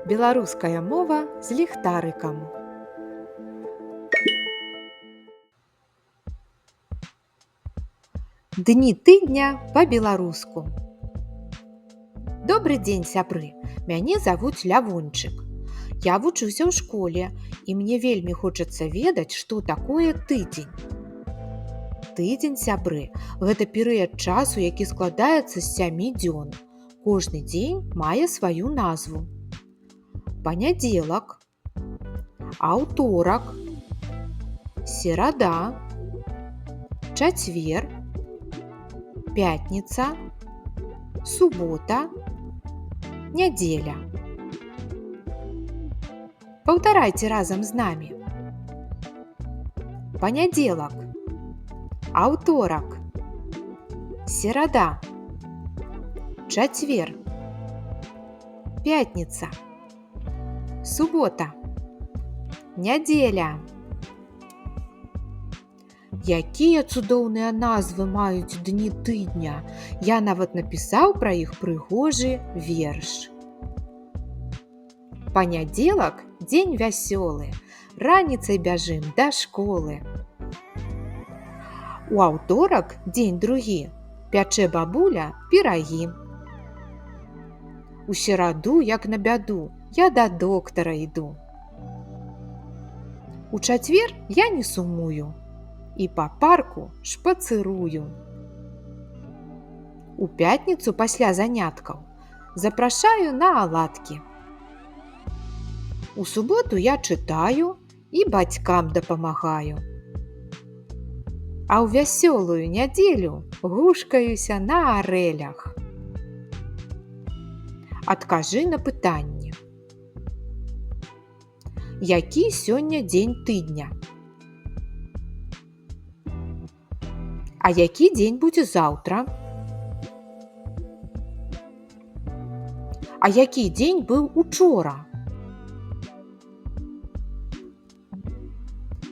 Беларуская мова з ліхтарыкам. Дні тыдня па-беларуску. Добры дзень, сябры! Мяне завуць Лявончык. Я вучуся ў школе, і мне вельмі хочацца ведаць, што такое тыдзень. Тыдзень, сябры, гэта перыяд часу, які складаецца з 7 дзён. Кожны дзень мае сваю назву. Панядзелак, аўторак, серада, чацвер, пятніца, субота, нядзеля. Паўтарайце разам з намі. Панядзелак, аўторак, серада, чацвер, пятніца, субота, нядзеля. Якія цудоўныя назвы маюць дні тыдня! Я нават напісаў пра іх прыгожы верш. Панядзелак – дзень вясёлы, раніцай бяжым да школы. У аўторак, дзень другі, пячэ бабуля пірагі. У сераду, як на бяду, я да доктара іду. У чацвер я не сумую і па парку шпацырую. У пятніцу пасля заняткаў запрашаю на аладкі. У суботу я чытаю і бацькам дапамагаю. А ў вясёлую нядзелю гушкаюся на арэлях. Адкажы на пытанне. Які сёння дзень тыдня? А які дзень будзе заўтра? А які дзень быў учора?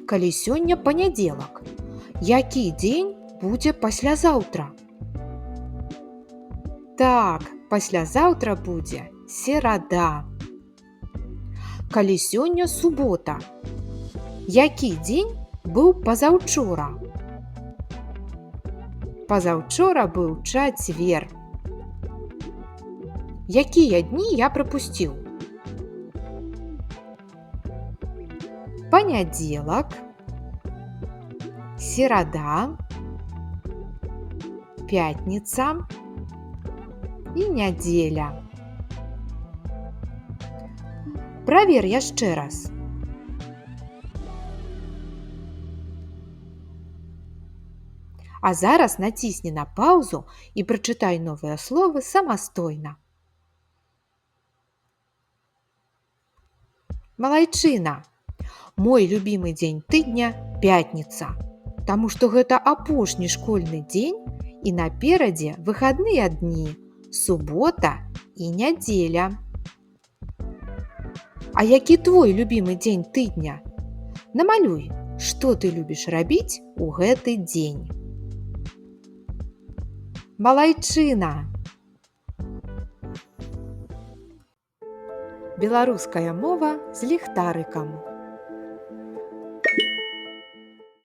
Калі сёння панядзелак, які дзень будзе паслязаўтра? Так, паслязаўтра будзе серада. Калі сёння субота, які дзень быў пазаўчора? Пазаўчора быў чацвер. Якія дні я прапусціў? Панядзелак, серада, пятніца і нядзеля. Правер яшчэ раз. А зараз націсні на паўзу і прачытай новыя словы самастойна. Малайчына! Мой любімы дзень тыдня – пятніца, таму што гэта апошні школьны дзень і наперадзе выхадныя дні – субота і нядзеля. А які твой любімы дзень тыдня? Намалюй, што ты любіш рабіць у гэты дзень. Малайчына! Беларуская мова з ліхтарыкам.